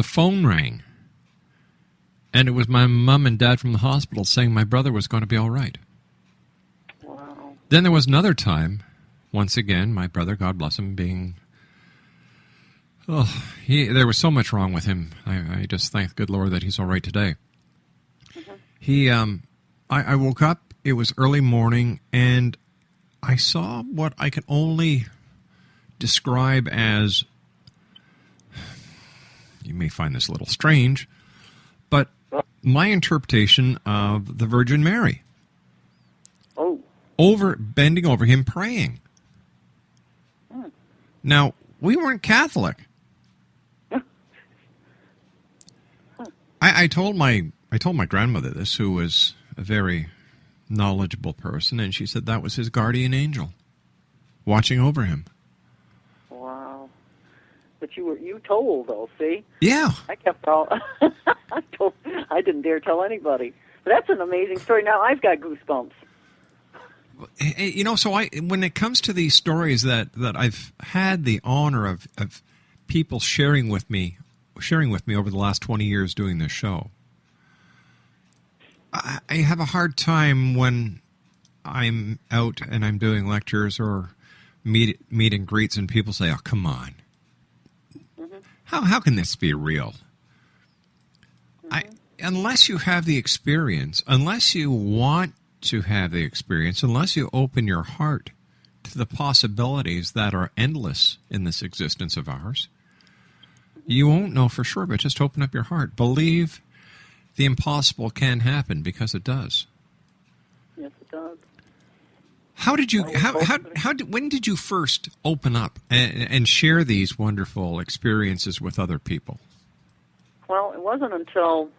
the phone rang, and it was my mom and dad from the hospital saying my brother was going to be all right. Wow. Then there was another time, once again, my brother, God bless him, being... Oh, there was so much wrong with him. I just thank the good Lord that he's all right today. Mm-hmm. I woke up, it was early morning, and I saw what I can only describe as, you may find this a little strange, but my interpretation of the Virgin Mary. Oh. Bending over him praying. Now, we weren't Catholic. I told my grandmother this, who was a very knowledgeable person, and she said that was his guardian angel watching over him. Wow. But you told, though, see? Yeah. I kept all... I didn't dare tell anybody. But that's an amazing story. Now I've got goosebumps. You know, so when it comes to these stories that I've had the honor of people sharing with me over the last 20 years doing this show, I have a hard time when I'm out and I'm doing lectures or meet and greets and people say, oh, come on. Mm-hmm. How can this be real? Mm-hmm. Unless you have the experience, unless you want to have the experience, unless you open your heart to the possibilities that are endless in this existence of ours, you won't know for sure, but just open up your heart. Believe the impossible can happen, because it does. Yes, it does. When did you first open up and share these wonderful experiences with other people? Well, it wasn't until,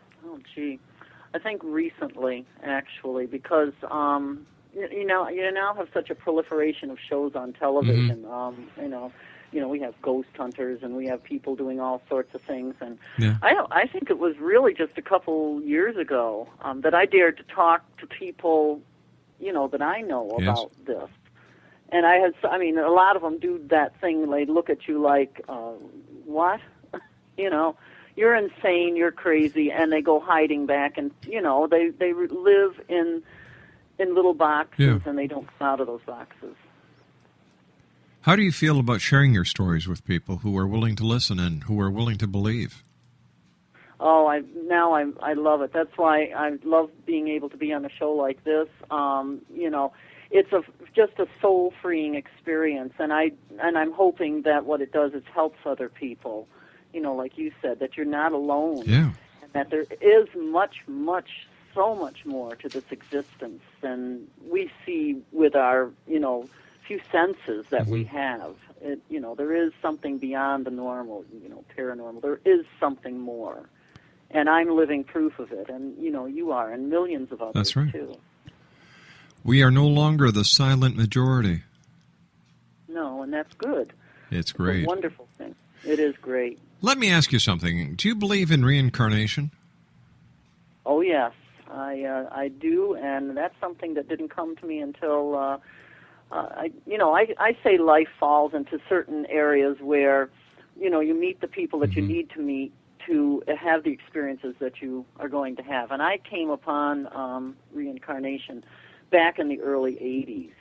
I think recently, actually, because, you now have such a proliferation of shows on television. Mm-hmm. We have ghost hunters and we have people doing all sorts of things. And yeah. I think it was really just a couple years ago that I dared to talk to people, that I know about this. And a lot of them do that thing. They look at you like, what? You're insane, you're crazy, and they go hiding back, and they live in little boxes, and they don't come out of those boxes. How do you feel about sharing your stories with people who are willing to listen and who are willing to believe? Oh, I love it. That's why I love being able to be on a show like this. It's just a soul freeing experience, and I'm hoping that what it does is helps other people. Like you said, that you're not alone, and that there is so much more to this existence than we see with our, few senses that we have. There is something beyond the normal, paranormal. There is something more, and I'm living proof of it, and, you are, and millions of others, That's right. too. We are no longer the silent majority. No, and that's good. It's great. It's a wonderful thing. It is great. Let me ask you something. Do you believe in reincarnation? Oh, yes. I do, and that's something that didn't come to me until, I say life falls into certain areas where, you meet the people that you need to meet to have the experiences that you are going to have. And I came upon reincarnation back in the early 80s.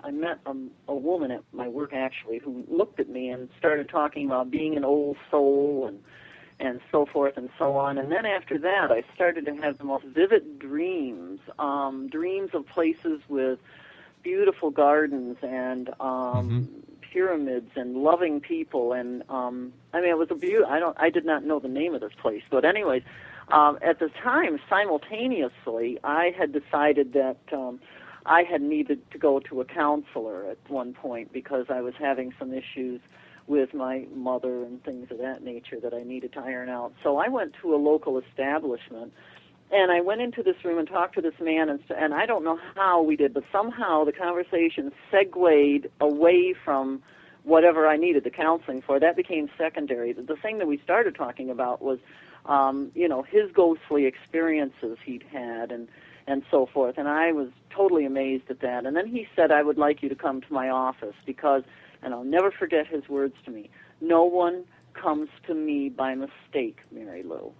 I met a woman at my work, actually, who looked at me and started talking about being an old soul and so forth and so on. And then after that, I started to have the most vivid dreams, dreams of places with beautiful gardens and pyramids and loving people. And it was I did not know the name of this place, but anyways, at the time, simultaneously, I had decided that I had needed to go to a counselor at one point because I was having some issues with my mother and things of that nature that I needed to iron out. So I went to a local establishment, and I went into this room and talked to this man, and I don't know how we did, but somehow the conversation segued away from whatever I needed the counseling for. That became secondary. The thing that we started talking about was, his ghostly experiences he'd had and so forth, and I was totally amazed at that. And then he said, I would like you to come to my office because, and I'll never forget his words to me, no one comes to me by mistake, Marilou.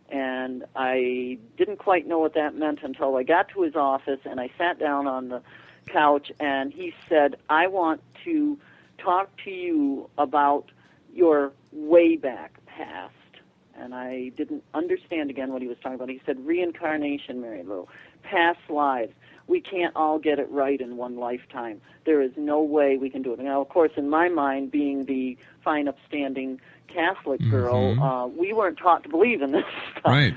And I didn't quite know what that meant until I got to his office and I sat down on the couch and he said, I want to talk to you about your way back past. And I didn't understand again what he was talking about. He said, reincarnation, Marilou, past lives. We can't all get it right in one lifetime. There is no way we can do it. Now, of course, in my mind, being the fine, upstanding Catholic girl, we weren't taught to believe in this stuff. Right.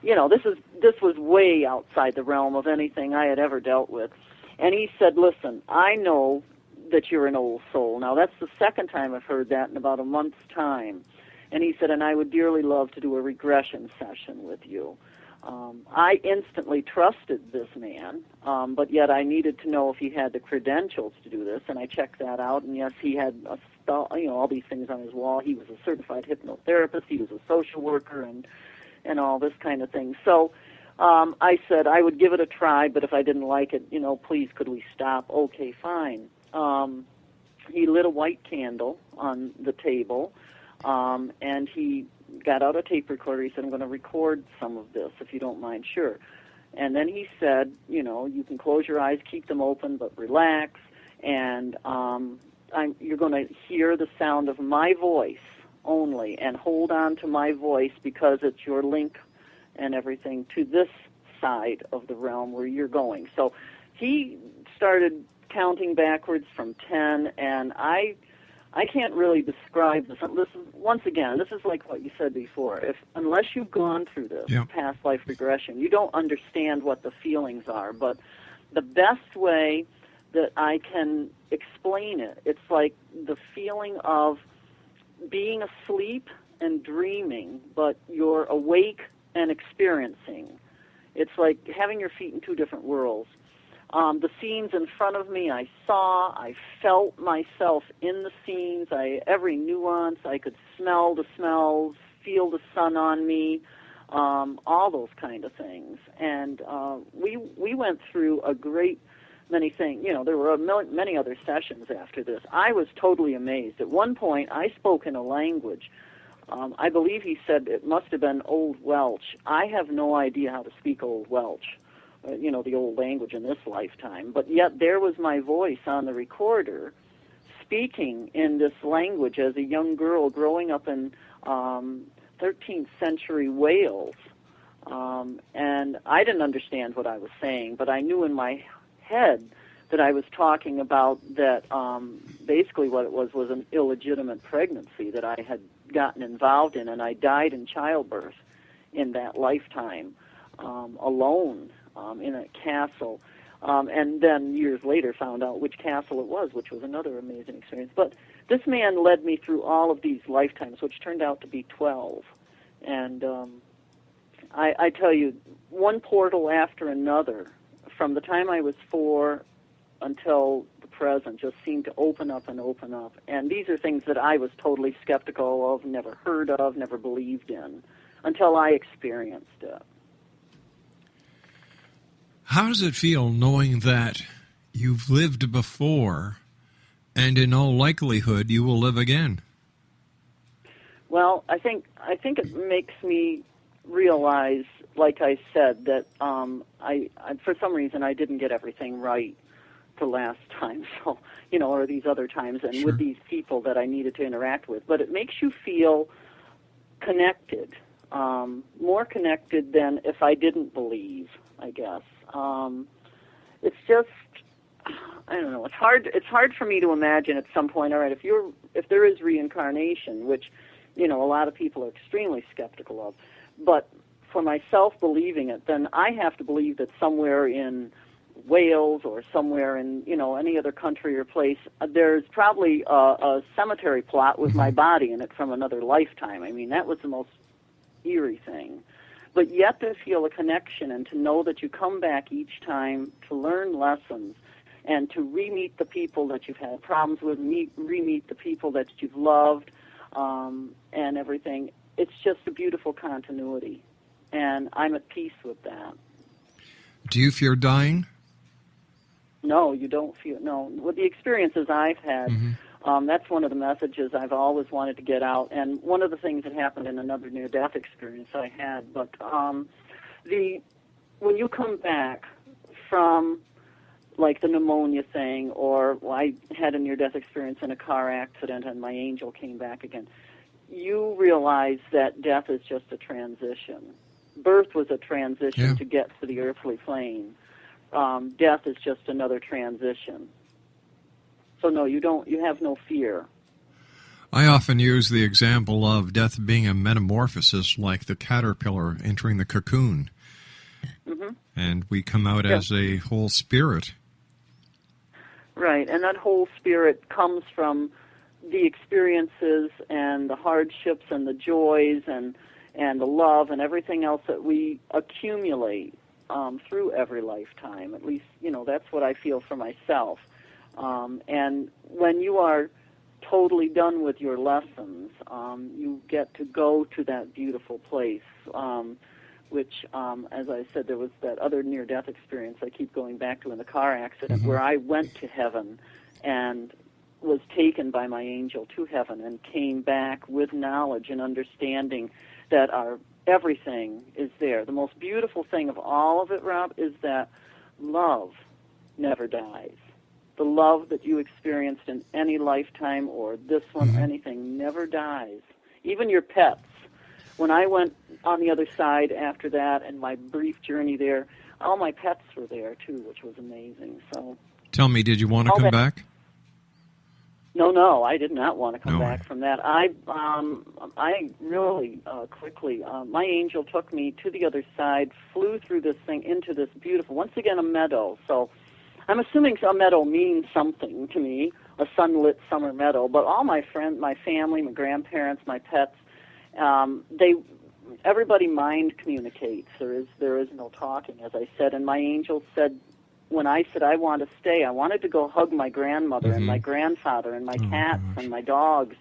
This was way outside the realm of anything I had ever dealt with. And he said, listen, I know that you're an old soul. Now, that's the second time I've heard that in about a month's time. And he said, and I would dearly love to do a regression session with you. I instantly trusted this man, but yet I needed to know if he had the credentials to do this, and I checked that out, and yes, he had all these things on his wall. He was a certified hypnotherapist, he was a social worker, and all this kind of thing. So I said I would give it a try, but if I didn't like it, please could we stop? Okay, fine. He lit a white candle on the table, and he got out a tape recorder. He said, I'm going to record some of this, if you don't mind. Sure. And then he said, you can close your eyes, keep them open, but relax, and you're going to hear the sound of my voice only, and hold on to my voice because it's your link and everything to this side of the realm where you're going. So he started counting backwards from 10, and I can't really describe this. Once again, this is like what you said before. Unless you've gone through this past life regression, you don't understand what the feelings are. But the best way that I can explain it, it's like the feeling of being asleep and dreaming, but you're awake and experiencing. It's like having your feet in two different worlds. The scenes in front of me, I felt myself in the scenes, every nuance, I could smell the smells, feel the sun on me, all those kind of things. And we went through a great many things. There were many other sessions after this. I was totally amazed. At one point, I spoke in a language. I believe he said it must have been Old Welsh. I have no idea how to speak Old Welsh. The old language in this lifetime, but yet there was my voice on the recorder speaking in this language as a young girl growing up in 13th century Wales, and I didn't understand what I was saying, but I knew in my head that I was talking about that basically what it was an illegitimate pregnancy that I had gotten involved in, and I died in childbirth in that lifetime, alone, in a castle, and then years later found out which castle it was, which was another amazing experience. But this man led me through all of these lifetimes, which turned out to be 12. And I tell you, one portal after another, from the time I was 4 until the present, just seemed to open up and open up. And these are things that I was totally skeptical of, never heard of, never believed in, until I experienced it. How does it feel knowing that you've lived before and in all likelihood you will live again? Well, I think it makes me realize, like I said, that I for some reason I didn't get everything right the last time, so or these other times, and with these people that I needed to interact with. But it makes you feel connected, more connected than if I didn't believe, I guess. It's just, I don't know. It's hard for me to imagine at some point. All right, if there is reincarnation, which a lot of people are extremely skeptical of, but for myself believing it, then I have to believe that somewhere in Wales or somewhere in any other country or place, there's probably a cemetery plot with my body in it from another lifetime. I mean, that was the most eerie thing. But yet to feel a connection and to know that you come back each time to learn lessons and to re-meet the people that you've had problems with, re-meet the people that you've loved, and everything. It's just a beautiful continuity, and I'm at peace with that. Do you fear dying? No, you don't feel. No, with the experiences I've had, That's one of the messages I've always wanted to get out, and one of the things that happened in another near-death experience I had. But when you come back from, like, the pneumonia thing, or I had a near-death experience in a car accident and my angel came back again, you realize that death is just a transition. Birth was a transition to get to the earthly plane. Death is just another transition. So no, you have no fear. I often use the example of death being a metamorphosis, like the caterpillar entering the cocoon. Mm-hmm. And we come out as a whole spirit. Right, and that whole spirit comes from the experiences and the hardships and the joys and the love and everything else that we accumulate through every lifetime. At least, that's what I feel for myself. And when you are totally done with your lessons, you get to go to that beautiful place, which, as I said, there was that other near-death experience I keep going back to in the car accident, where I went to heaven and was taken by my angel to heaven and came back with knowledge and understanding that everything is there. The most beautiful thing of all of it, Rob, is that love never dies. The love that you experienced in any lifetime or this one, anything, never dies. Even your pets. When I went on the other side after that and my brief journey there, all my pets were there too, which was amazing. So, tell me, did you want to come back? No, I did not want to come back from that. I really quickly, my angel took me to the other side, flew through this thing into this beautiful, once again, a meadow. So I'm assuming a meadow means something to me, a sunlit summer meadow. But all my friends, my family, my grandparents, my pets, everybody mind communicates. There is no talking, as I said. And my angel said, when I said I want to stay, I wanted to go hug my grandmother and my grandfather and my cats and my dogs.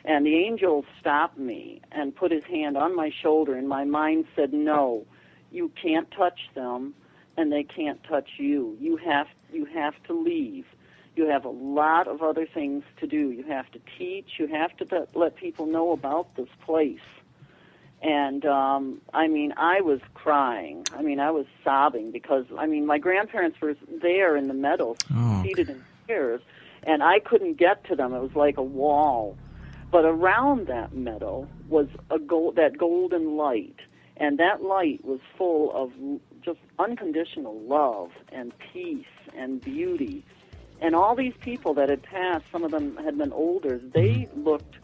And the angel stopped me and put his hand on my shoulder, and my mind said, no, you can't touch them, and they can't touch you. You have to leave. You have a lot of other things to do. You have to teach. You have to let people know about this place. And, I was crying. I was sobbing because, my grandparents were there in the meadow, seated in chairs, and I couldn't get to them. It was like a wall. But around that meadow was that golden light, and that light was full of just unconditional love and peace and beauty. And all these people that had passed, some of them had been older, they looked,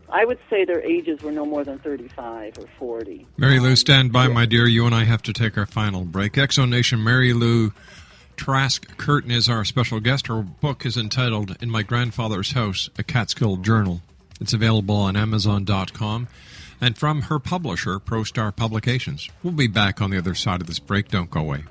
I would say their ages were no more than 35 or 40. Marilou, stand by, my dear. You and I have to take our final break. Exonation, Marilou Trask Curtin is our special guest. Her book is entitled In My Grandfather's House, a Catskill Journal. It's available on Amazon.com and from her publisher, ProStar Publications. We'll be back on the other side of this break. Don't go away.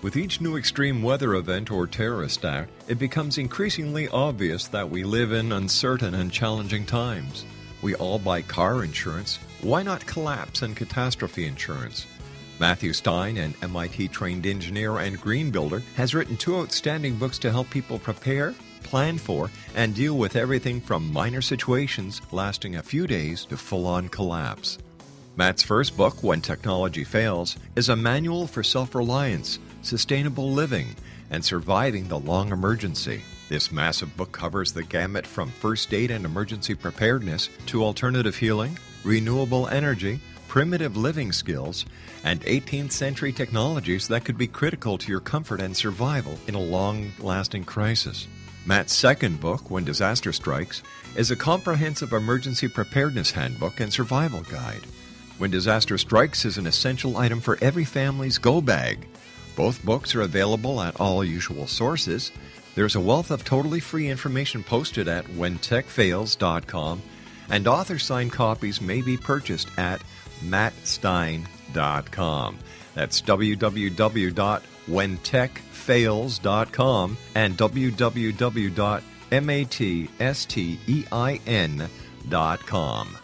With each new extreme weather event or terrorist act, it becomes increasingly obvious that we live in uncertain and challenging times. We all buy car insurance. Why not collapse and catastrophe insurance? Matthew Stein, an MIT-trained engineer and green builder, has written 2 outstanding books to help people prepare, plan for, and deal with everything from minor situations lasting a few days to full-on collapse. Matt's first book, When Technology Fails, is a manual for self-reliance, sustainable living, and surviving the long emergency. This massive book covers the gamut from first aid and emergency preparedness to alternative healing, renewable energy, primitive living skills, and 18th century technologies that could be critical to your comfort and survival in a long-lasting crisis. Matt's second book, When Disaster Strikes, is a comprehensive emergency preparedness handbook and survival guide. When Disaster Strikes is an essential item for every family's go bag. Both books are available at all usual sources. There's a wealth of totally free information posted at whentechfails.com, and author-signed copies may be purchased at mattstein.com. That's www.whentechfails.com and www.mattstein.com.